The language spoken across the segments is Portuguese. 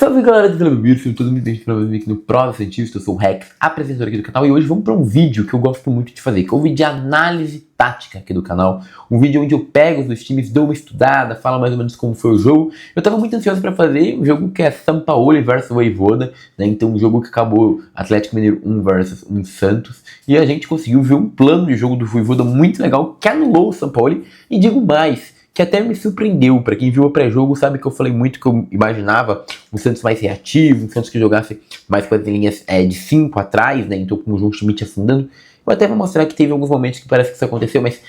Salve galera do Telemobile, sejam todos muito bem-vindos aqui no Prova Cientista. Eu sou o Rex, apresentador aqui do canal, e hoje vamos para um vídeo que eu gosto muito de fazer, que é um vídeo de análise tática aqui do canal. Um vídeo onde eu pego os dois times, dou uma estudada, falo mais ou menos como foi o jogo. Eu tava muito ansioso para fazer um jogo que é São Paulo versus Voivoda, né? Então um jogo que acabou Atlético Mineiro 1 versus 1 Santos, e a gente conseguiu ver um plano de jogo do Voivoda muito legal que anulou o São Paulo, e digo mais, que até me surpreendeu. Para quem viu o pré-jogo sabe que eu falei muito que eu imaginava um Santos mais reativo, um Santos que jogasse mais com as linhas de 5 atrás, né? Então com o João Schmidt afundando. Eu até vou mostrar que teve alguns momentos que parece que isso aconteceu, mas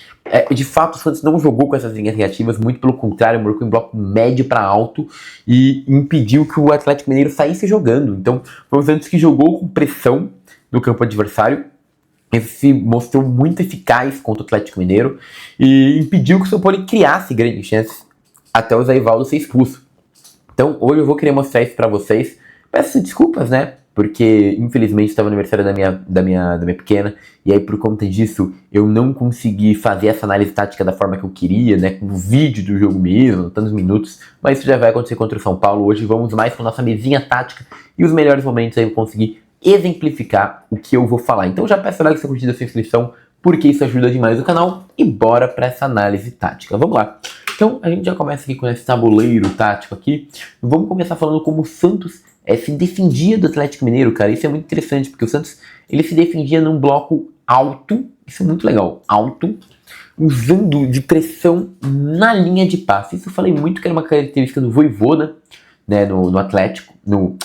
de fato o Santos não jogou com essas linhas reativas, muito pelo contrário, marcou em bloco médio para alto e impediu que o Atlético Mineiro saísse jogando. Então foi um Santos que jogou com pressão no campo adversário. Ele se mostrou muito eficaz contra o Atlético Mineiro e impediu que o São Paulo criasse grandes chances até o Zé Ivaldo ser expulso. Então hoje eu vou querer mostrar isso pra vocês. Peço desculpas, né? Porque infelizmente estava no aniversário da minha pequena, e aí por conta disso eu não consegui fazer essa análise tática da forma que eu queria, né? Com o vídeo do jogo mesmo, tantos minutos. Mas isso já vai acontecer contra o São Paulo. Hoje vamos mais com a nossa mesinha tática e os melhores momentos aí eu consegui exemplificar o que eu vou falar. Então já peço like, sua curtida, sua inscrição, porque isso ajuda demais o canal, e bora para essa análise tática. Vamos lá. Então a gente já começa aqui com esse tabuleiro tático aqui. Vamos começar falando como o Santos se defendia do Atlético Mineiro, cara. Isso é muito interessante, porque o Santos ele se defendia num bloco alto, isso é muito legal, alto, usando de pressão na linha de passe. Isso eu falei muito que era uma característica do Voivoda, né, no Atlético, no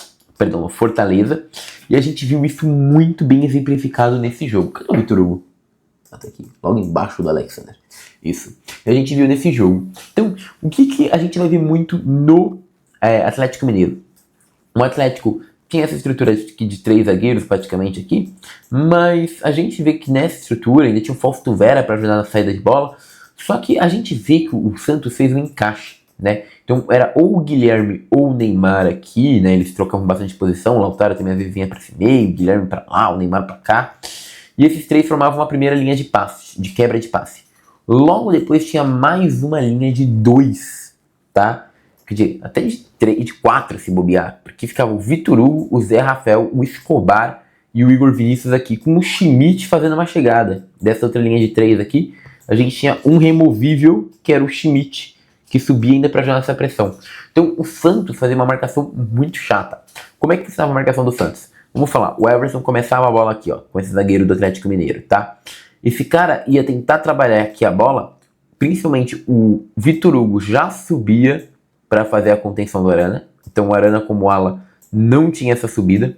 Fortaleza, e a gente viu isso muito bem exemplificado nesse jogo. Cadê o Vitor Hugo? Tá aqui, logo embaixo do Alexander. Isso. E a gente viu nesse jogo. Então, o que a gente vai ver muito no Atlético Mineiro? O Atlético tinha essa estrutura de 3 zagueiros praticamente aqui, mas a gente vê que nessa estrutura ainda tinha o Fausto Vera para ajudar na saída de bola, só que a gente vê que o Santos fez um encaixe, né? Então era ou o Guilherme ou o Neymar aqui, né? Eles trocavam bastante posição, o Lautaro também às vezes vinha para esse meio, o Guilherme para lá, o Neymar para cá, e esses três formavam uma primeira linha de passe, de quebra de passe. Logo depois tinha mais uma linha de 2, tá? Até de 4 se bobear, porque ficava o Vitor Hugo, o Zé Rafael, o Escobar e o Igor Vinícius aqui, com o Schmidt fazendo uma chegada. Dessa outra linha de 3 aqui, a gente tinha um removível, que era o Schmidt, que subia ainda para ajudar nessa pressão. Então o Santos fazia uma marcação muito chata. Como é que funcionava a marcação do Santos? Vamos falar, o Everson começava a bola aqui, ó, com esse zagueiro do Atlético Mineiro, tá? Esse cara ia tentar trabalhar aqui a bola, principalmente o Vitor Hugo já subia para fazer a contenção do Arana. Então o Arana como ala não tinha essa subida.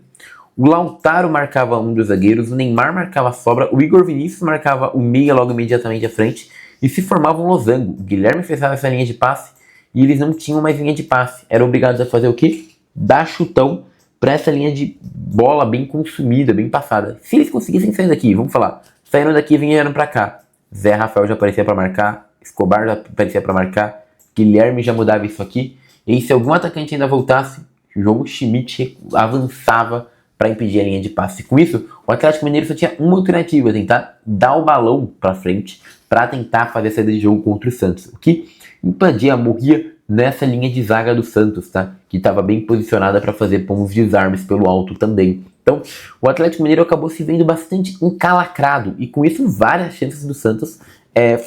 O Lautaro marcava um dos zagueiros, o Neymar marcava a sobra, o Igor Vinícius marcava o meia logo imediatamente à frente, e se formava um losango. O Guilherme fechava essa linha de passe e eles não tinham mais linha de passe. Eram obrigados a fazer o quê? Dar chutão para essa linha de bola bem consumida, bem passada. Se eles conseguissem sair daqui, vamos falar, saíram daqui e vieram para cá. Zé Rafael já aparecia para marcar, Escobar já aparecia para marcar, Guilherme já mudava isso aqui. E se algum atacante ainda voltasse, o João Schmidt avançava para impedir a linha de passe. Com isso, o Atlético Mineiro só tinha uma alternativa: tentar dar o balão para frente para tentar fazer a saída de jogo contra o Santos. O que impedia, morria nessa linha de zaga do Santos, tá? Que estava bem posicionada para fazer pomos de desarmes pelo alto também. Então, o Atlético Mineiro acabou se vendo bastante encalacrado, e com isso várias chances do Santos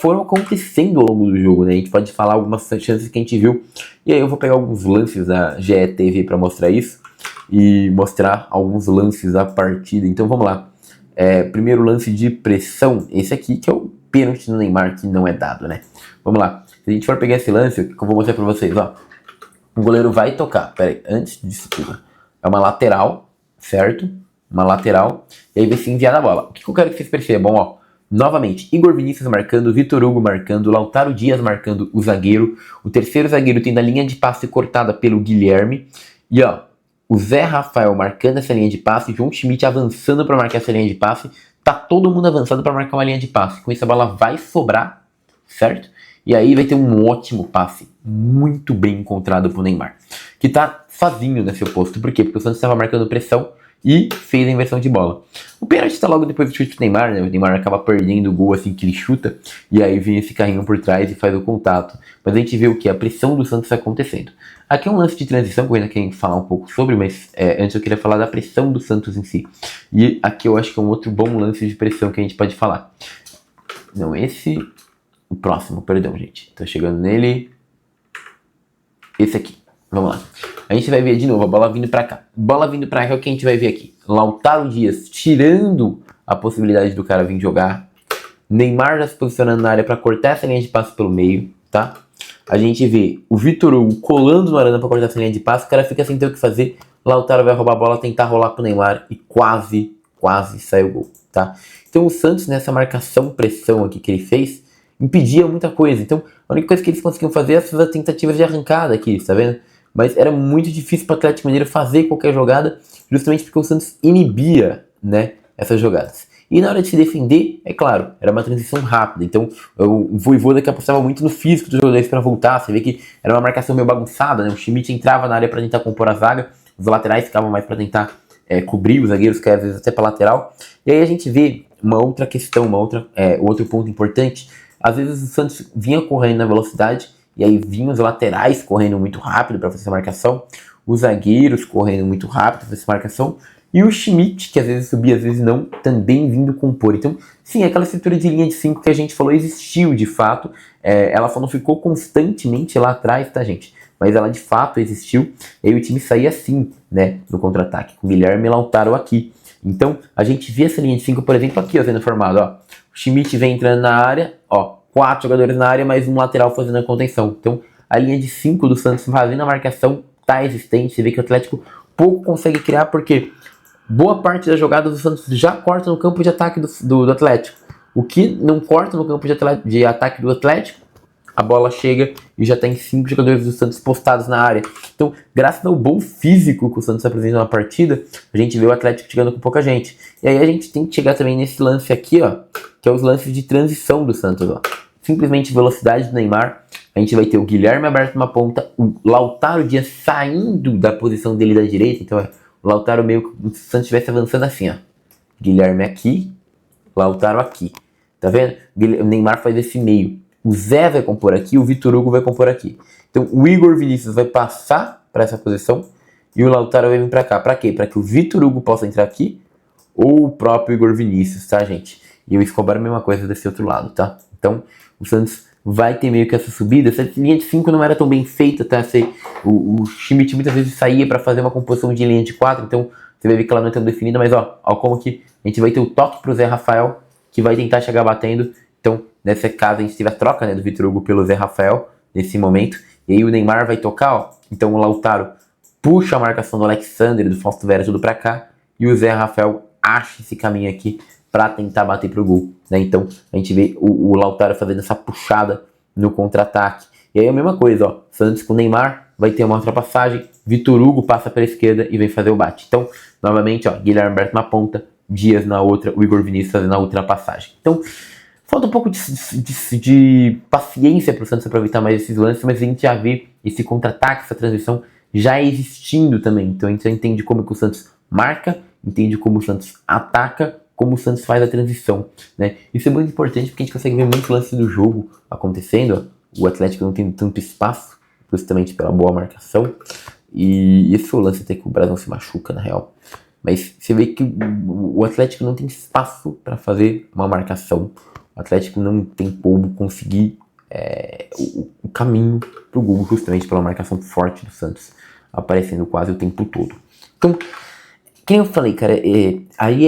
foram acontecendo ao longo do jogo, né? A gente pode falar algumas chances que a gente viu, e aí eu vou pegar alguns lances da GE para mostrar isso, e mostrar alguns lances da partida. Então vamos lá. Primeiro lance de pressão, esse aqui que é o pênalti no Neymar, que não é dado, né? Vamos lá. Se a gente for pegar esse lance, o que eu vou mostrar pra vocês, ó. O goleiro vai tocar, pera aí, antes disso tudo. É uma lateral, certo? Uma lateral, e aí vai se enviar a bola. O que eu quero que vocês percebam, ó. Novamente, Igor Vinícius marcando, Vitor Hugo marcando, Lautaro Dias marcando o zagueiro. O terceiro zagueiro tem a linha de passe cortada pelo Guilherme. E ó, o Zé Rafael marcando essa linha de passe, João Schmidt avançando para marcar essa linha de passe. Tá todo mundo avançado para marcar uma linha de passe. Com isso a bola vai sobrar, certo? E aí vai ter um ótimo passe, muito bem encontrado pro Neymar, que tá sozinho nesse oposto. Por quê? Porque o Santos estava marcando pressão e fez a inversão de bola. O pênalti tá logo depois do chute do Neymar, né? O Neymar acaba perdendo o gol assim que ele chuta, e aí vem esse carrinho por trás e faz o contato. Mas a gente vê o que? A pressão do Santos acontecendo. Aqui é um lance de transição que eu ainda quero falar um pouco sobre, mas antes eu queria falar da pressão do Santos em si. E aqui eu acho que é um outro bom lance de pressão que a gente pode falar. Não, esse... O próximo, perdão, gente. Tô chegando nele. Esse aqui. Vamos lá. A gente vai ver de novo a bola vindo pra cá. Bola vindo pra cá é o que a gente vai ver aqui. Lautaro Dias tirando a possibilidade do cara vir jogar. Neymar já se posicionando na área pra cortar essa linha de passe pelo meio, tá? A gente vê o Vitor Hugo colando no Arana pra cortar essa linha de passe. O cara fica sem ter o que fazer. Lautaro vai roubar a bola, tentar rolar pro Neymar e quase saiu o gol, tá? Então o Santos nessa marcação-pressão aqui que ele fez impedia muita coisa. Então, a única coisa que eles conseguiam fazer é essas tentativas de arrancada aqui, tá vendo? Mas era muito difícil para o Atlético Mineiro fazer qualquer jogada, justamente porque o Santos inibia, né, essas jogadas. E na hora de se defender, é claro, era uma transição rápida. Então, o Vojvoda que apostava muito no físico dos jogadores para voltar. Você vê que era uma marcação meio bagunçada, né? O Schmidt entrava na área para tentar compor a zaga, os laterais ficavam mais para tentar cobrir os zagueiros, que às vezes até para lateral. E aí a gente vê uma outra questão, outro ponto importante. Às vezes o Santos vinha correndo na velocidade, e aí vinham os laterais correndo muito rápido para fazer essa marcação, os zagueiros correndo muito rápido para fazer essa marcação, e o Schmidt, que às vezes subia, às vezes não, também vindo compor. Então, sim, aquela estrutura de linha de 5 que a gente falou existiu de fato, ela só não ficou constantemente lá atrás, tá, gente? Mas ela de fato existiu, e aí o time saía assim, né, no contra-ataque, com o Guilherme e Lautaro aqui. Então, a gente vê essa linha de 5, por exemplo, aqui, ó, sendo formado, ó. O Schmidt vem entrando na área, ó, 4 jogadores na área, mais um lateral fazendo a contenção. Então, a linha de 5 do Santos fazendo a marcação tá existente. Você vê que o Atlético pouco consegue criar, porque boa parte das jogadas do Santos já corta no campo de ataque do Atlético. O que não corta no campo de ataque do Atlético, a bola chega e já tem 5 jogadores do Santos postados na área. Então, graças ao bom físico que o Santos apresenta na partida, a gente vê o Atlético chegando com pouca gente. E aí a gente tem que chegar também nesse lance aqui, ó, que é os lances de transição do Santos, ó. Simplesmente velocidade do Neymar. A gente vai ter o Guilherme aberto numa ponta, o Lautaro Dias saindo da posição dele da direita. Então, o Lautaro meio que o Santos estivesse avançando assim, ó. Guilherme aqui, Lautaro aqui. Tá vendo? O Neymar faz esse meio. O Zé vai compor aqui, o Vitor Hugo vai compor aqui. Então o Igor Vinícius vai passar para essa posição e o Lautaro vai vir para cá. Para quê? Para que o Vitor Hugo possa entrar aqui ou o próprio Igor Vinícius, tá, gente? E o Escobar a mesma coisa desse outro lado, tá? Então o Santos vai ter meio que essa subida. Essa linha de 5 não era tão bem feita, tá? O Schmidt muitas vezes saía para fazer uma composição de linha de 4, então você vai ver que ela não é tão definida, mas ó como que a gente vai ter o toque pro Zé Rafael, que vai tentar chegar batendo. Então, nessa caso, a gente teve a troca, né, do Vitor Hugo pelo Zé Rafael, nesse momento. E aí o Neymar vai tocar, ó. Então o Lautaro puxa a marcação do Alexandre, do Fausto Vera, tudo pra cá. E o Zé Rafael acha esse caminho aqui pra tentar bater pro gol, né? Então, a gente vê o Lautaro fazendo essa puxada no contra-ataque. E aí a mesma coisa, ó. Santos com o Neymar vai ter uma ultrapassagem. Vitor Hugo passa pela esquerda e vem fazer o bate. Então, novamente, ó, Guilherme aberto na ponta, Dias na outra, o Igor Vinícius fazendo a ultrapassagem. Então, falta um pouco de paciência para o Santos aproveitar mais esses lances, mas a gente já vê esse contra-ataque, essa transição já existindo também. Então a gente já entende como que o Santos marca, entende como o Santos ataca, como o Santos faz a transição, né? Isso é muito importante porque a gente consegue ver muitos lances do jogo acontecendo. O Atlético não tem tanto espaço, justamente pela boa marcação. E esse foi o lance até que o Brasil se machuca, na real. Mas você vê que o Atlético não tem espaço para fazer uma marcação. O Atlético não tem como conseguir o caminho para o gol, justamente pela marcação forte do Santos, aparecendo quase o tempo todo. Então, quem eu falei, cara, aí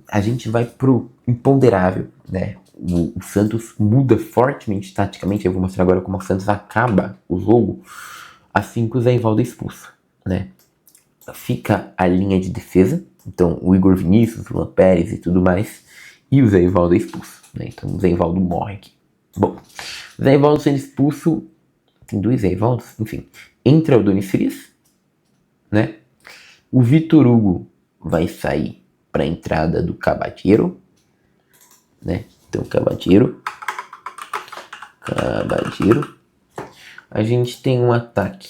a gente vai pro imponderável, né? O Santos muda fortemente taticamente. Eu vou mostrar agora como o Santos acaba o jogo assim que o Zé Ivaldo é expulso, né? Fica a linha de defesa, então o Igor Vinícius, o Luan Pérez e tudo mais, e o Zé Ivaldo é expulso, né? Então o Zé Ivaldo morre aqui. Bom, o Zé Ivaldo sendo expulso, tem 2 Zé Ivaldos, enfim, entra o Donis Frias, né? O Vitor Hugo vai sair para a entrada do Cabadeiro, né? Então Cabadeiro, a gente tem um ataque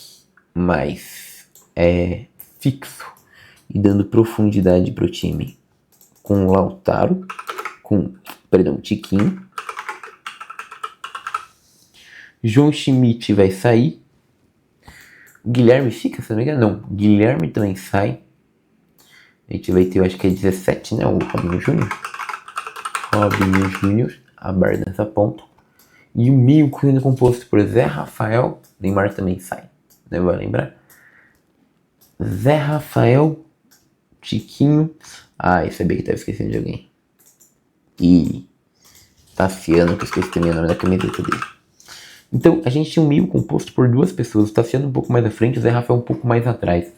mais fixo e dando profundidade pro time com o Lautaro, Tiquinho. João Schmidt vai sair. O Guilherme fica, se não me engano? Não, o Guilherme também sai. A gente vai ter, eu acho que é 17, né? O Robinho Júnior. Robinho Júnior, aberto nessa ponta. E o meio sendo composto por Zé Rafael. Neymar também sai, né? Vai lembrar? Zé Rafael, Tiquinho. Ah, esse é bem que tava esquecendo de alguém. E Tassiano, que eu esqueci também o nome da camiseta dele. Então, a gente tinha um meio composto por duas pessoas. O Tassiano um pouco mais à frente, o Zé Rafael um pouco mais atrás.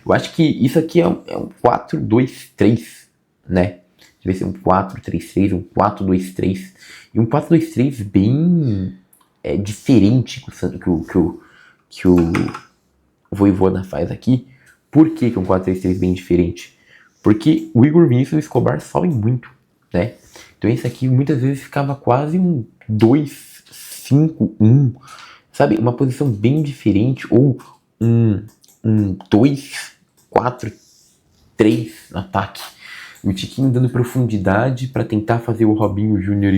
Eu acho que isso aqui é um 4-2-3, né? Deve ser um 4-3-3, um 4-2-3. E um 4-2-3 bem diferente que o Vojvoda faz aqui. Por que é um 4-3-3 bem diferente? Porque o Igor Vinícius e o Escobar sobem muito, né? Então esse aqui muitas vezes ficava quase um 2-5-1, sabe? Uma posição bem diferente, ou um 2-4-3 no ataque. O Tiquinho dando profundidade para tentar fazer o Robinho Júnior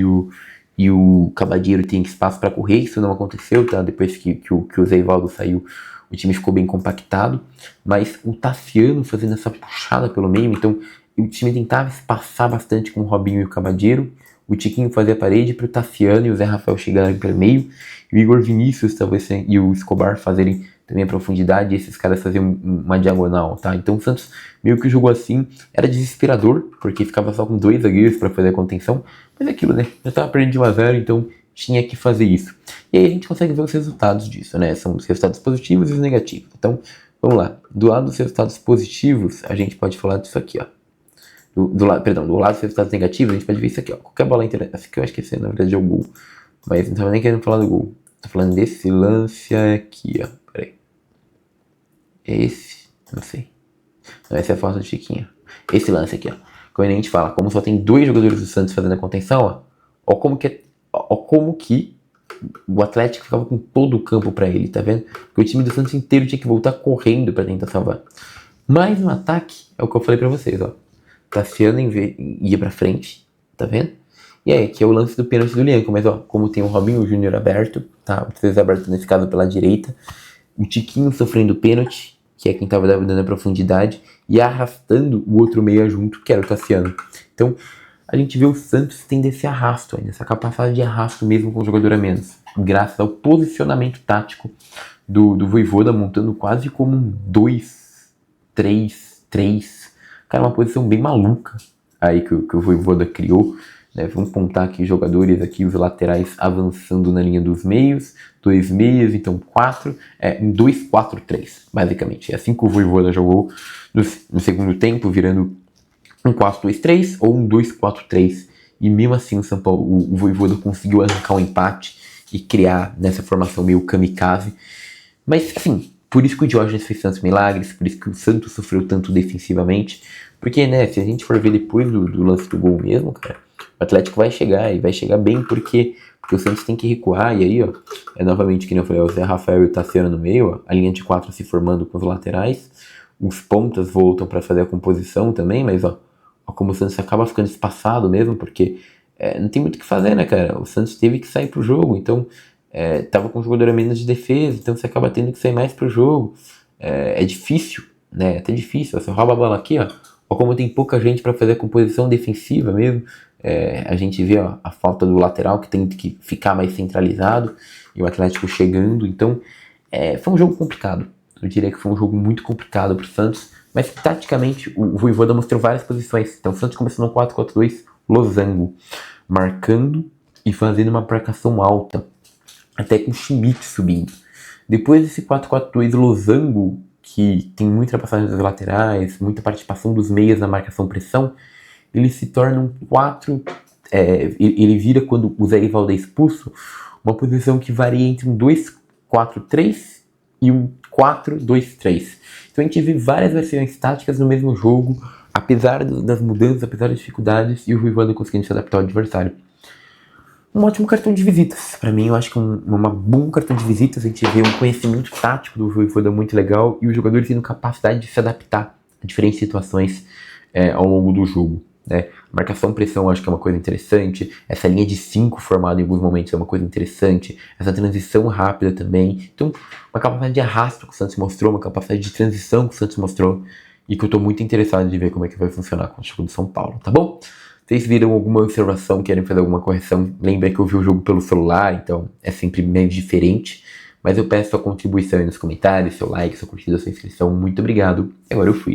e o Cavadinho ter espaço para correr. Isso não aconteceu, tá? Depois que o Zé Ivaldo saiu, o time ficou bem compactado. Mas o Tassiano fazendo essa puxada pelo meio, então o time tentava espaçar bastante com o Robinho e o Cavadinho. O Tiquinho fazia a parede para o Tassiano e o Zé Rafael chegarem pelo meio. E o Igor Vinícius talvez e o Escobar fazerem também a profundidade, e esses caras faziam uma diagonal, tá? Então o Santos meio que jogou assim, era desesperador, porque ficava só com 2 zagueiros para fazer a contenção, mas é aquilo, né? Já tava perdendo de 1-0, então tinha que fazer isso. E aí a gente consegue ver os resultados disso, né? São os resultados positivos e os negativos. Então, vamos lá. Do lado dos resultados positivos, a gente pode falar disso aqui, ó. Do lado dos resultados negativos, a gente pode ver isso aqui, ó. Qualquer bola interessante, que eu acho que esse na verdade é o gol, mas não tava nem querendo falar do gol. Tô falando desse lance aqui, ó. Peraí. Esse, não sei. Não, essa é a foto do Chiquinho. Esse lance aqui, ó. Como a gente fala, como só tem 2 jogadores do Santos fazendo a contenção, ó como que o Atlético ficava com todo o campo pra ele, tá vendo? Porque o time do Santos inteiro tinha que voltar correndo pra tentar salvar. Mas no ataque, é o que eu falei pra vocês, ó. Tassiano ia pra frente, tá vendo? E aí, aqui é o lance do pênalti do Lianco, mas ó, como tem o Robinho Júnior aberto, tá? O César aberto nesse caso pela direita, o Tiquinho sofrendo pênalti, que é quem tava dando a profundidade, e arrastando o outro meia junto, que era o Tassiano. Então, a gente vê o Santos tendo esse arrasto ainda, essa capacidade de arrasto mesmo com o jogador a menos, graças ao posicionamento tático do Vojvoda, montando quase como um 2-3-3. Cara, uma posição bem maluca aí que o Vojvoda criou, né? Vamos contar aqui jogadores aqui, os laterais avançando na linha dos meios, 2 meias, então 4, um 2-4-3, basicamente. É assim que o Vojvoda jogou no segundo tempo, virando um 4-2-3 ou um 2-4-3. E mesmo assim o São Paulo, o Vojvoda conseguiu arrancar um empate e criar nessa formação meio kamikaze. Mas assim, por isso que o Diógenes fez tantos milagres, por isso que o Santos sofreu tanto defensivamente. Porque, né, se a gente for ver depois do lance do gol mesmo, cara, o Atlético vai chegar e vai chegar bem porque o Santos tem que recuar. E aí, ó, novamente, que nem eu falei, o Zé Rafael e o Tassiano no meio, ó, a linha de 4 se formando com os laterais. Os pontas voltam para fazer a composição também, mas ó, como o Santos acaba ficando espaçado mesmo, porque não tem muito o que fazer, né, cara? O Santos teve que sair pro jogo, então tava com um jogador a menos de defesa, então você acaba tendo que sair mais pro jogo. É difícil, né? É até difícil. Você rouba a bola aqui, ó como tem pouca gente para fazer a composição defensiva mesmo. A gente vê ó, a falta do lateral que tem que ficar mais centralizado e o Atlético chegando. Então, foi um jogo complicado. Eu diria que foi um jogo muito complicado para o Santos, mas taticamente o Vojvoda mostrou várias posições. Então o Santos começou no 4-4-2, losango, marcando e fazendo uma marcação alta, até com o Schmidt subindo. Depois desse 4-4-2 losango, que tem muita passagem das laterais, muita participação dos meias na marcação-pressão, ele se torna um 4... ele vira, quando o Zé Ivaldo é expulso, uma posição que varia entre um 2-4-3 e um 4-2-3. Então a gente vê várias versões táticas no mesmo jogo, apesar das mudanças, apesar das dificuldades, e o Vojvoda conseguindo se adaptar ao adversário. Um ótimo cartão de visitas. Pra mim, eu acho que um bom cartão de visitas. A gente vê um conhecimento tático do Vojvoda muito legal e os jogadores tendo capacidade de se adaptar a diferentes situações ao longo do jogo, né? Marcação-pressão eu acho que é uma coisa interessante. Essa linha de 5 formada em alguns momentos é uma coisa interessante. Essa transição rápida também. Então, uma capacidade de arrasto que o Santos mostrou, uma capacidade de transição que o Santos mostrou. E que eu tô muito interessado de ver como é que vai funcionar com o jogo do São Paulo, tá bom? Vocês viram alguma observação, querem fazer alguma correção, lembra que eu vi o jogo pelo celular, então é sempre meio diferente. Mas eu peço a contribuição aí nos comentários, seu like, sua curtida, sua inscrição. Muito obrigado. Agora eu fui.